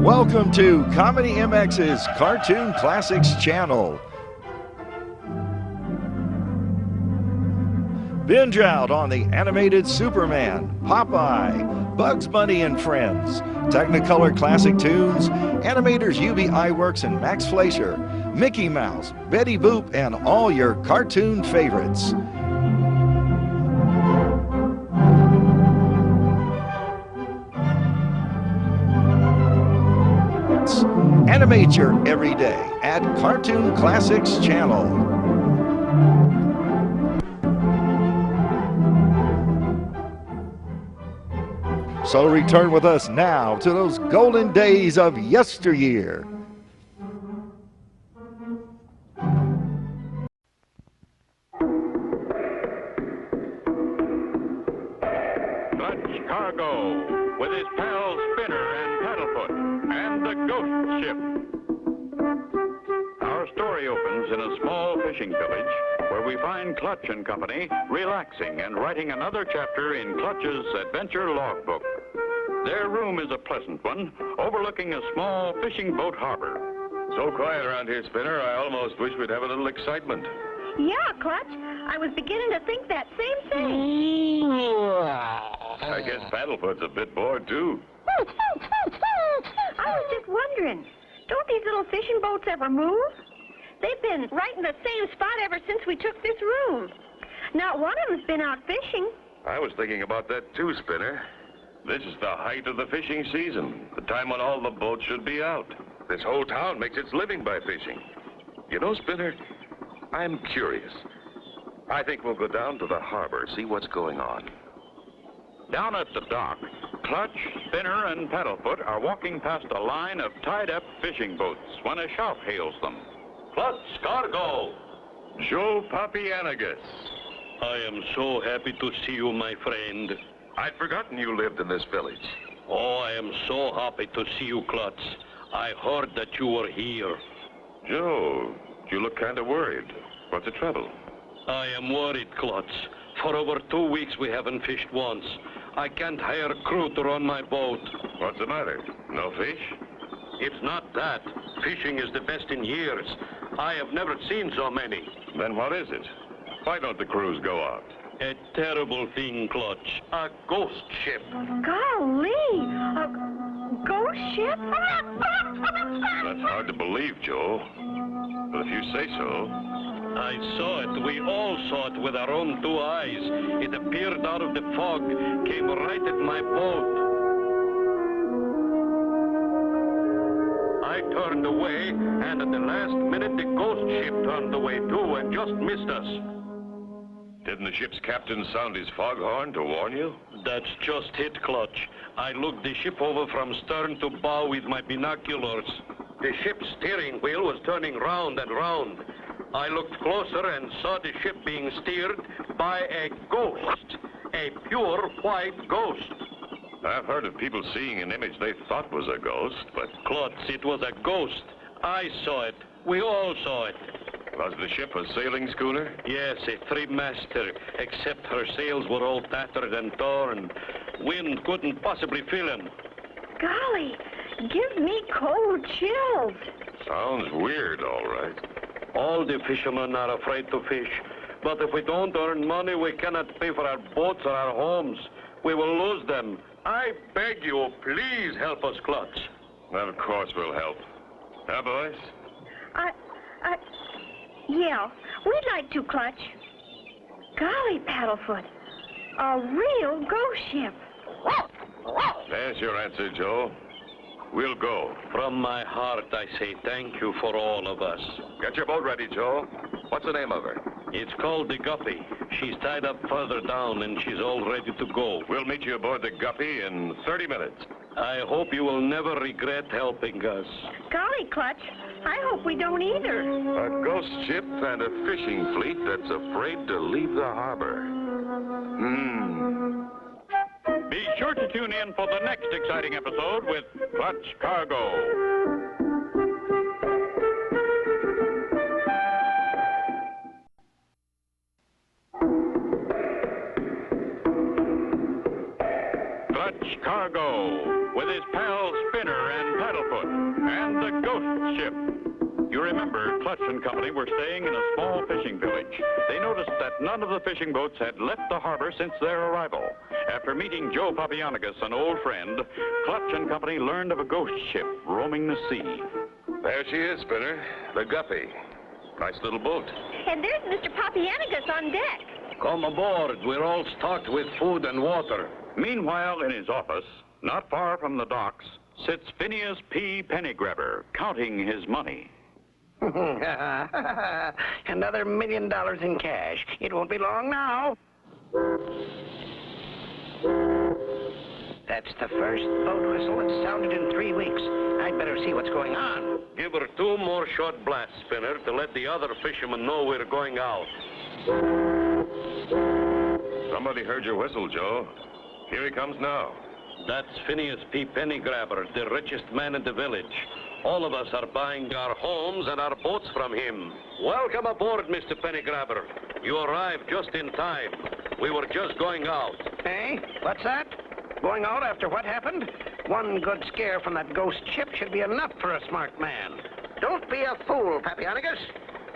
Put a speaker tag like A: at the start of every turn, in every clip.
A: Welcome to Comedy MX's Cartoon Classics channel. Binge out on the animated Superman, Popeye, Bugs Bunny and Friends, Technicolor classic tunes, animators UB Iwerks and Max Fleischer, Mickey Mouse, Betty Boop, and all your cartoon favorites. Animate your everyday at Cartoon Classics channel. So return with us now to those golden days of yesteryear.
B: Dutch Cargo with his pals Spinner and Paddlefoot and the Ghost Ship. Our story opens in a small fishing village where we find Clutch and Company relaxing and writing another chapter in Clutch's adventure logbook. Their room is a pleasant one, overlooking a small fishing boat harbor.
C: So quiet around here, Spinner, I almost wish we'd have a little excitement.
D: Yeah, Clutch. I was beginning to think that same thing.
C: I guess Paddlefoot's a bit bored, too.
D: I was just wondering, don't these little fishing boats ever move? They've been right in the same spot ever since we took this room. Not one of them's been out fishing.
C: I was thinking about that, too, Spinner. This is the height of the fishing season, the time when all the boats should be out. This whole town makes its living by fishing. You know, Spinner, I'm curious. I think we'll go down to the harbor, see what's going on.
B: Down at the dock, Clutch, Spinner, and Paddlefoot are walking past a line of tied-up fishing boats when a shout hails them. Clutch Cargo!
C: Joe Papianagus.
E: I am so happy to see you, my friend.
C: I'd forgotten you lived in this village.
E: Oh, I am so happy to see you, Clutch. I heard that you were here.
C: Joe, you look kind of worried. What's the trouble?
E: I am worried, Clutch. For over 2 weeks we haven't fished once. I can't hire a crew to run my boat.
C: What's the matter? No fish?
E: It's not that. Fishing is the best in years. I have never seen so many.
C: Then what is it? Why don't the crews go out?
E: A terrible thing, Clutch. A ghost ship.
D: Golly, a ghost ship?
C: That's hard to believe, Joe. But if you say so.
E: I saw it. We all saw it with our own 2 eyes. It appeared out of the fog, came right at my boat. I turned away, and at the last minute, the ghost ship turned away too and just missed us.
C: Didn't the ship's captain sound his foghorn to warn you?
E: That's just it, Clutch. I looked the ship over from stern to bow with my binoculars. The ship's steering wheel was turning round and round. I looked closer and saw the ship being steered by a ghost, a pure white ghost.
C: I've heard of people seeing an image they thought was a ghost, but...
E: Clutch, it was a ghost. I saw it. We all saw it.
C: Was the ship a sailing schooner?
E: Yes, a 3-master, except her sails were all tattered and torn. Wind couldn't possibly fill them.
D: Golly, gives me cold chills.
C: Sounds weird, all right.
E: All the fishermen are afraid to fish. But if we don't earn money, we cannot pay for our boats or our homes. We will lose them. I beg you, please help us, Clutch.
C: Well, of course we'll help. Huh, boys?
D: Yeah, we'd like to, Clutch. Golly, Paddlefoot, a real ghost ship.
C: There's your answer, Joe. We'll go.
E: From my heart, I say thank you for all of us.
C: Get your boat ready, Joe. What's the name of her?
E: It's called the Guppy. She's tied up further down, and she's all ready to go.
C: We'll meet you aboard the Guppy in 30 minutes.
E: I hope you will never regret helping us.
D: Golly, Clutch, I hope we don't either.
C: A ghost ship and a fishing fleet that's afraid to leave the harbor.
B: Be sure to tune in for the next exciting episode with Clutch Cargo. Clutch Cargo with his pals Spinner and Paddlefoot ghost ship. You remember, Clutch and Company were staying in a small fishing village. They noticed that none of the fishing boats had left the harbor since their arrival. After meeting Joe Papianagus, an old friend, Clutch and Company learned of a ghost ship roaming the sea.
C: There she is, Spinner. The Guppy. Nice little boat.
D: And there's Mr. Papianagus on deck.
E: Come aboard. We're all stocked with food and water.
B: Meanwhile, in his office, not far from the docks, sits Phineas P. Pennygrabber, counting his money.
F: Another $1 million in cash. It won't be long now. That's the first boat whistle that's sounded in 3 weeks. I'd better see what's going on.
E: Give her 2 more short blasts, Spinner, to let the other fishermen know we're going out.
C: Somebody heard your whistle, Joe. Here he comes now.
E: That's Phineas P. Pennygrabber, the richest man in the village. All of us are buying our homes and our boats from him. Welcome aboard, Mr. Pennygrabber. You arrived just in time. We were just going out.
F: Hey, what's that? Going out after what happened? One good scare from that ghost ship should be enough for a smart man. Don't be a fool, Papianagus.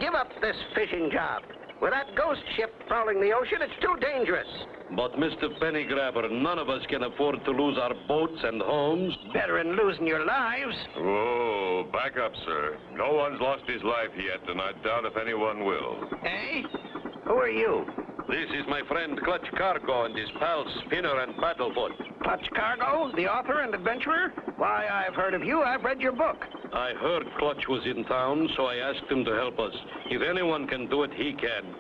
F: Give up this fishing job. With that ghost ship prowling the ocean, it's too dangerous.
E: But, Mr. Pennygrabber, none of us can afford to lose our boats and homes.
F: Better than losing your lives.
C: Whoa, back up, sir. No one's lost his life yet, and I doubt if anyone will.
F: Hey? Who are you?
E: This is my friend Clutch Cargo and his pals Spinner and Paddlefoot.
F: Clutch Cargo, the author and adventurer? Why, I've heard of you. I've read your book.
E: I heard Clutch was in town, so I asked him to help us. If anyone can do it, he can.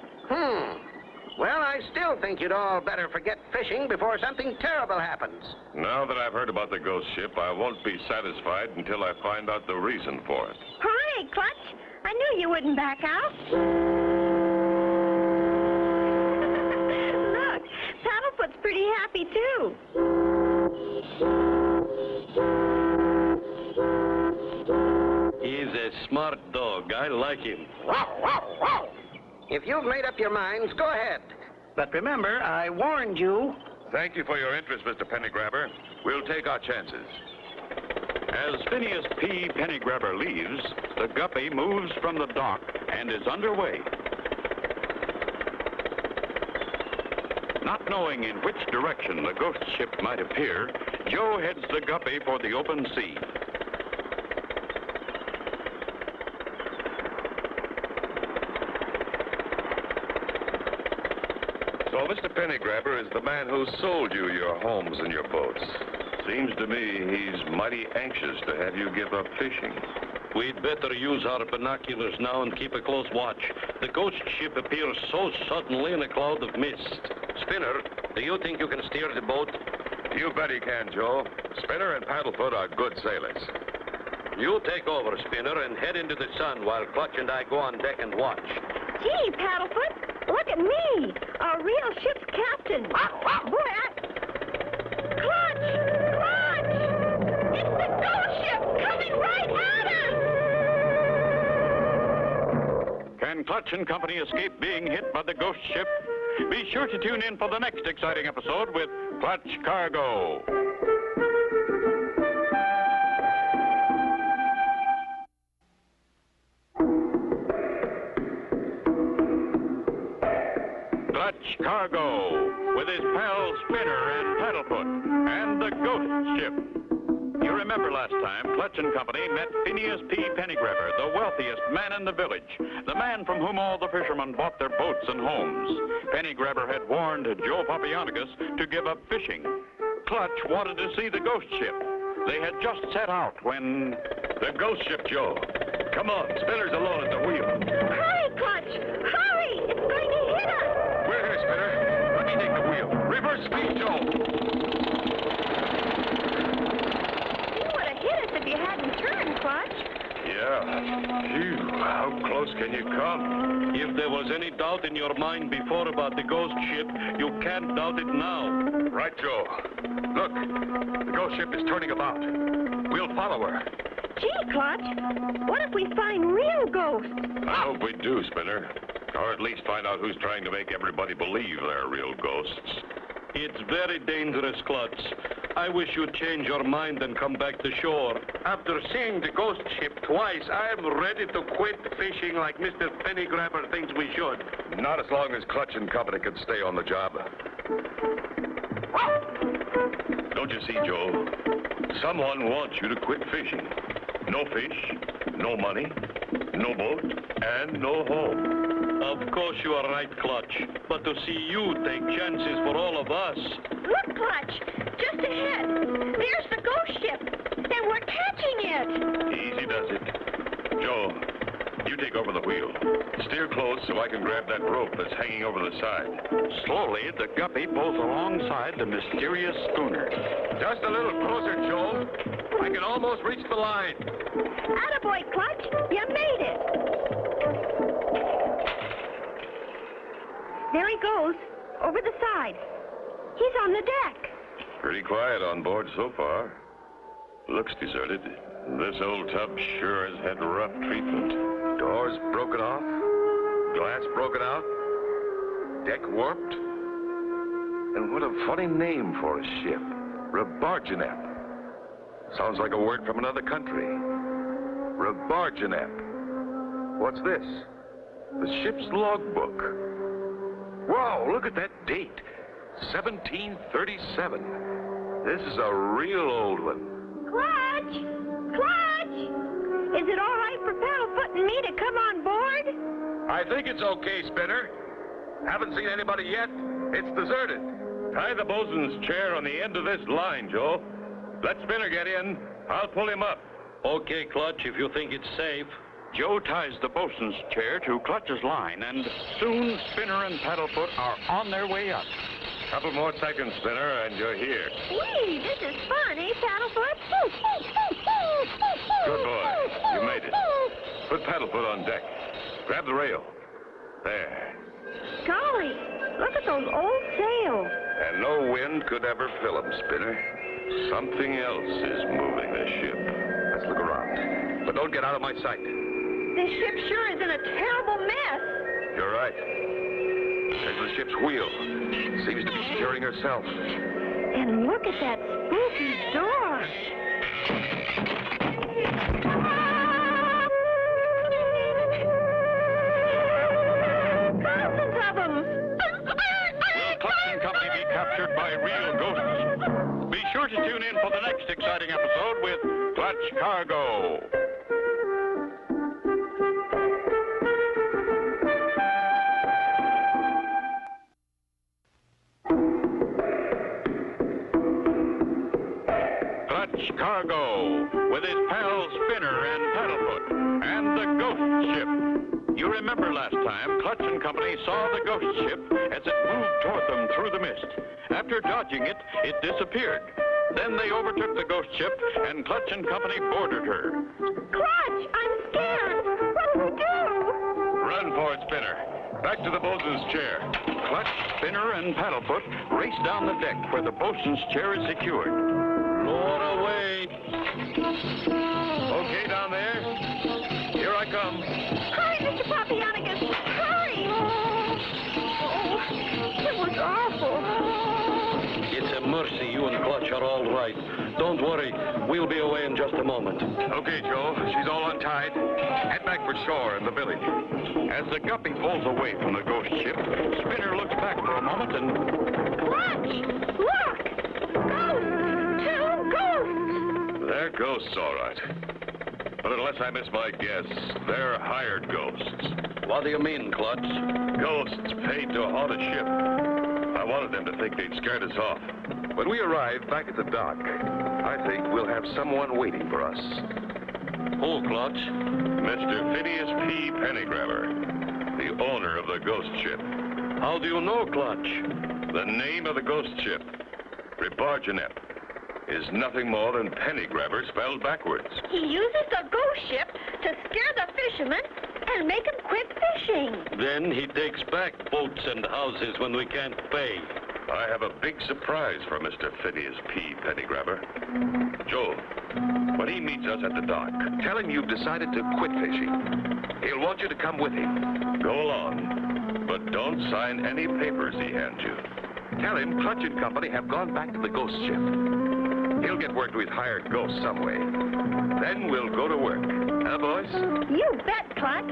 F: Well, I still think you'd all better forget fishing before something terrible happens.
C: Now that I've heard about the ghost ship, I won't be satisfied until I find out the reason for it.
D: Hooray, Clutch. I knew you wouldn't back out. Look, Paddlefoot's pretty happy, too.
E: He's a smart dog. I like him.
F: Wow, wow, wow. If you've made up your minds, go ahead. But remember, I warned you.
C: Thank you for your interest, Mr. Pennygrabber. We'll take our chances.
B: As Phineas P. Pennygrabber leaves, the Guppy moves from the dock and is underway. Not knowing in which direction the ghost ship might appear, Joe heads the Guppy for the open sea.
C: So Mr. Pennygrabber is the man who sold you your homes and your boats. Seems to me he's mighty anxious to have you give up fishing.
E: We'd better use our binoculars now and keep a close watch. The ghost ship appears so suddenly in a cloud of mist. Spinner, do you think you can steer the boat?
C: You bet he can, Joe. Spinner and Paddlefoot are good sailors.
E: You take over, Spinner, and head into the sun while Clutch and I go on deck and watch.
D: Gee, Paddlefoot, look at me, a real ship's captain. Boy, Clutch! Clutch! It's the ghost ship coming right at us!
B: Can Clutch and Company escape being hit by the ghost ship? Be sure to tune in for the next exciting episode with Clutch Cargo. Clutch Cargo, with his pals Spinner and Paddlefoot, and the ghost ship. You remember last time, Clutch and Company met Phineas P. Pennygrabber, the wealthiest man in the village, the man from whom all the fishermen bought their boats and homes. Pennygrabber had warned Joe Papianagus to give up fishing. Clutch wanted to see the ghost ship. They had just set out when...
C: The ghost ship, Joe. Come on, Spinner's alone at the wheel.
D: Hurry, Clutch! Hurry! It's going to hit us!
C: We're here, Spinner. Let me take the wheel. Reverse speed, Joe.
D: You would have hit us if you hadn't turned, Clutch.
C: Yeah. Phew, how close can you come?
E: If there was any doubt in your mind before about the ghost ship, you can't doubt it now.
C: Right, Joe. Look, the ghost ship is turning about. We'll follow her.
D: Gee, Clutch, what if we find real ghosts?
C: I hope we do, Spinner. Or at least find out who's trying to make everybody believe they're real ghosts.
E: It's very dangerous, Clutch. I wish you'd change your mind and come back to shore. After seeing the ghost ship twice, I'm ready to quit fishing like Mr. Pennygrabber thinks we should.
C: Not as long as Clutch and Company can stay on the job. Don't you see, Joe? Someone wants you to quit fishing. No fish, no money, no boat, and no home.
E: Of course you are right, Clutch. But to see you take chances for all of us.
D: Look, Clutch, just ahead. There's the ghost ship, and we're catching it.
C: Easy does it. Joe, you take over the wheel. Steer close so I can grab that rope that's hanging over the side.
B: Slowly, the guppy pulls alongside the mysterious schooner.
C: Just a little closer, Joe. I can almost reach the line.
D: Attaboy, Clutch, you made it. There he goes, over the side. He's on the deck.
C: Pretty quiet on board so far. Looks deserted. This old tub sure has had rough treatment. Doors broken off, glass broken out, deck warped. And what a funny name for a ship. Rebargenep. Sounds like a word from another country. Rebargenep. What's this? The ship's logbook. Wow, look at that date. 1737. This is a real old one.
D: Clutch! Clutch! Is it all right for Paddlefoot and me to come on board?
C: I think it's okay, Spinner. Haven't seen anybody yet. It's deserted. Tie the bosun's chair on the end of this line, Joe. Let Spinner get in. I'll pull him up.
E: Okay, Clutch, if you think it's safe.
B: Joe ties the bosun's chair to Clutch's line, and soon Spinner and Paddlefoot are on their way up.
C: Couple more seconds, Spinner, and you're here.
D: Whee, this is fun, eh, Paddlefoot?
C: Good boy. You made it. Put Paddlefoot on deck. Grab the rail. There.
D: Golly, look at those old sails.
C: And no wind could ever fill them, Spinner. Something else is moving this ship. Let's look around. But don't get out of my sight.
D: This ship sure is in a terrible mess.
C: You're right. There's the ship's wheel. Seems to be steering herself.
D: And look at that spooky door. Thousands of them.
B: Will Clutch and Company be captured by real ghosts? Be sure to tune in for the next exciting episode with Clutch Cargo. Clutch Cargo, with his pals Spinner and Paddlefoot, and the ghost ship. You remember last time, Clutch and Company saw the ghost ship as it moved toward them through the mist. After dodging it, it disappeared. Then they overtook the ghost ship, and Clutch and Company boarded her.
D: Clutch, I'm scared. What do we do?
C: Run for it, Spinner. Back to the bosun's chair.
B: Clutch, Spinner, and Paddlefoot race down the deck where the bosun's chair is secured.
E: Lower away.
C: Okay, down there. Here I come.
D: Hurry, Mr. Papianagus, hurry! Oh, it was awful.
E: It's a mercy you and Clutch are all right. Don't worry. We'll be away in just a moment.
C: Okay, Joe. She's all untied. Head back for shore in the village.
B: As the guppy pulls away from the ghost ship, Spinner looks back for a moment and...
D: Clutch, look! Ghosts! Two ghosts!
C: They're ghosts, all right. But unless I miss my guess, they're hired ghosts.
E: What do you mean, Clutch?
C: Ghosts paid to haunt a ship. I wanted them to think they'd scared us off. When we arrive back at the dock, I think we'll have someone waiting for us.
E: Who, Clutch?
C: Mr. Phineas P. Pennygrabber, the owner of the ghost ship.
E: How do you know, Clutch?
C: The name of the ghost ship, Rebargenep, is nothing more than Pennygrabber spelled backwards.
D: He uses the ghost ship to scare the fishermen and make them quit fishing.
E: Then he takes back boats and houses when we can't pay.
C: I have a big surprise for Mr. Phineas P. Pennygrabber. Joe, when he meets us at the dock, tell him you've decided to quit fishing. He'll want you to come with him. Go along, but don't sign any papers he hands you. Tell him Clutch and Company have gone back to the ghost ship. He'll get word we've hired ghosts some way. Then we'll go to work. Huh, boys?
D: You bet, Clutch.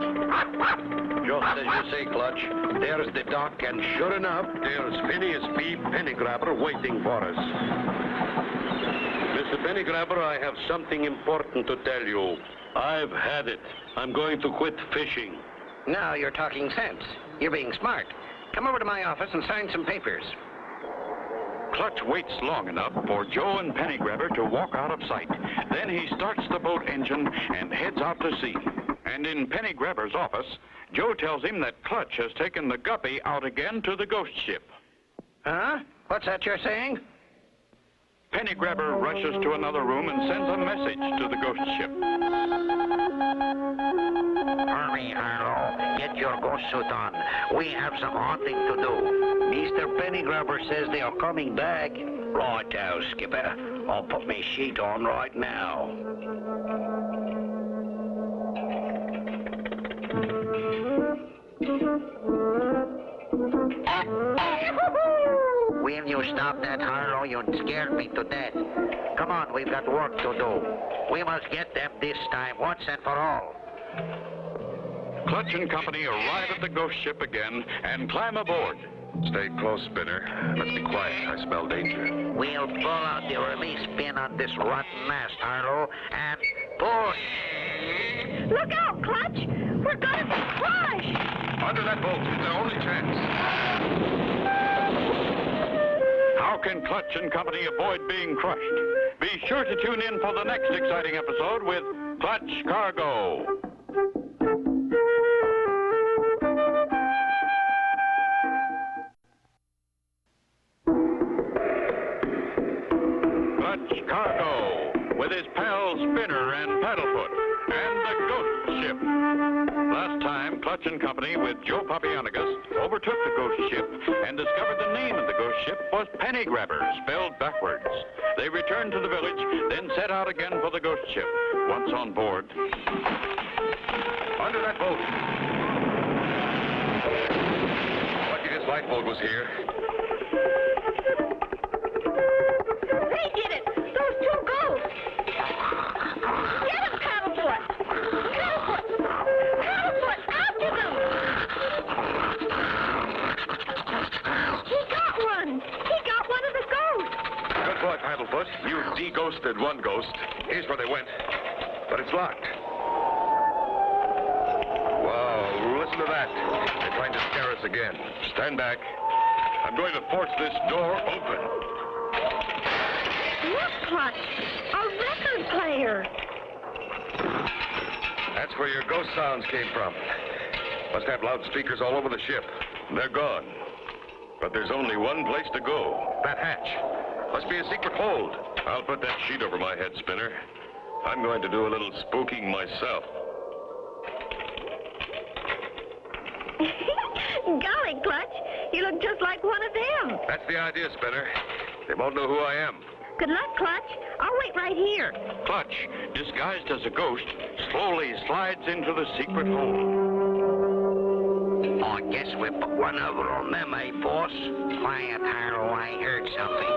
E: Just as you say, Clutch. There's the dock, and sure enough, there's Phineas P. Pennygrabber waiting for us. Mr. Pennygrabber, I have something important to tell you. I've had it. I'm going to quit fishing.
F: Now you're talking sense. You're being smart. Come over to my office and sign some papers.
B: Clutch waits long enough for Joe and Pennygrabber to walk out of sight. Then he starts the boat engine and heads out to sea. And in Pennygrabber's office, Joe tells him that Clutch has taken the guppy out again to the ghost ship.
F: Huh? What's that you're saying?
B: Pennygrabber rushes to another room and sends a message to the ghost ship.
G: Hurry, Harlow. Get your ghost suit on. We have some haunting to do. Mr. Pennygrabber says they are coming back. Right-o, Skipper. I'll put my sheet on right now. Will you stop that, Harlow? You scared me to death. Come on, we've got work to do. We must get them this time, once and for all.
B: Clutch and Company arrive at the ghost ship again and climb aboard.
C: Stay close, Spinner. Let's be quiet. I smell danger.
G: We'll pull out the release pin on this rotten mast, Harlow, and push.
D: Look out, Clutch. We're going to be crushed.
C: Under that boat. It's our only chance.
B: How can Clutch and Company avoid being crushed? Be sure to tune in for the next exciting episode with Clutch Cargo. Clutch Cargo, with his pals Spinner and Paddlefoot, and the ghost ship. Last time, Clutch and Company with Joe Papianagus overtook the ghost ship and discovered the name of the ghost ship was Pennygrabber, spelled backwards. They returned to the village, then set out again for the ghost ship. Once on board...
C: Under that boat. Lucky this lifeboat was here.
D: They did it. Those two ghosts. Get him, Paddlefoot. Paddlefoot. Paddlefoot, after them. He got one. He got one of the ghosts.
C: Good boy, Paddlefoot. You de-ghosted one ghost. Here's where they went. But it's locked. Wow, listen to that. They're trying to scare us again. Stand back. I'm going to force this door open.
D: Look, Clutch. A record player.
C: That's where your ghost sounds came from. Must have loudspeakers all over the ship. They're gone. But there's only one place to go. That hatch. Must be a secret hold. I'll put that sheet over my head, Spinner. I'm going to do a little spooking myself.
D: Golly, Clutch. You look just like one of them.
C: That's the idea, Spinner. They won't know who I am.
D: Good luck, Clutch. I'll wait right here.
B: Clutch, disguised as a ghost, slowly slides into the secret hole.
G: I guess we put one over on them, eh, boss? Quiet, Harlow. I heard something.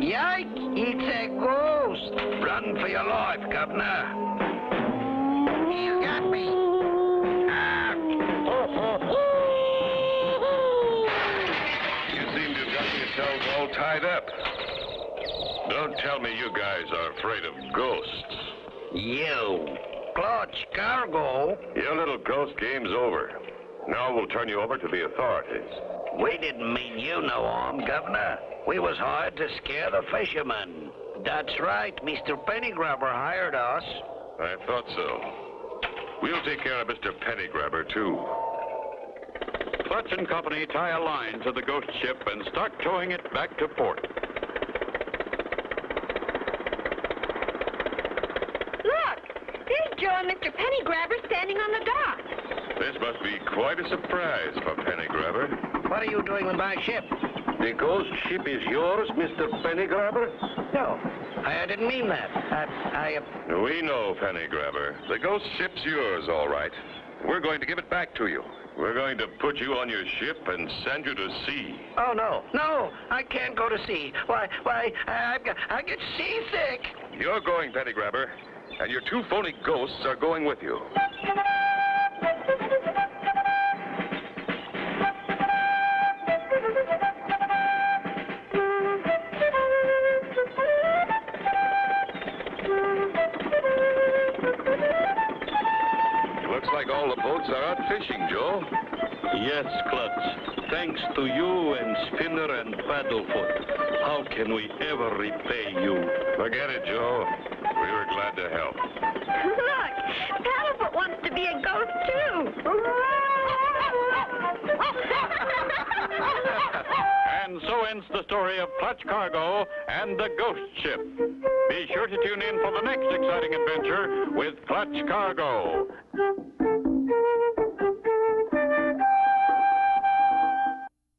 F: Yike! It's a ghost! Run for your life, Governor.
G: He's got me. Ah.
C: You seem to have got yourselves all tied up. Don't tell me you guys are afraid of ghosts.
G: You. Clutch Cargo.
C: Your little ghost game's over. Now we'll turn you over to the authorities.
G: We didn't mean you no harm, Governor. We was hired to scare the fishermen. That's right. Mr. Pennygrabber hired us.
C: I thought so. We'll take care of Mr. Pennygrabber, too.
B: Clutch and Company tie a line to the ghost ship and start towing it back to port.
D: Look, there's Joe and Mr. Pennygrabber standing on the dock.
C: This must be quite a surprise for Pennygrabber.
F: What are you doing with my ship?
E: The ghost ship is yours, Mr. Pennygrabber?
F: No, I didn't mean that.
C: We know, Pennygrabber. The ghost ship's yours, all right. We're going to give it back to you. We're going to put you on your ship and send you to sea.
F: Oh, no, I can't go to sea. Why, I get seasick.
C: You're going, Penny Grabber, and your 2 phony ghosts are going with you. Looks like all the boats are out fishing, Joe.
E: Yes, Clutch. Thanks to you and Spinner and Paddlefoot. How can we ever repay you?
C: Forget it, Joe. We were glad to help.
D: Look, Paddlefoot wants to be a ghost, too.
B: And so ends the story of Clutch Cargo and the Ghost Ship. Be sure to tune in for the next exciting adventure with Clutch Cargo.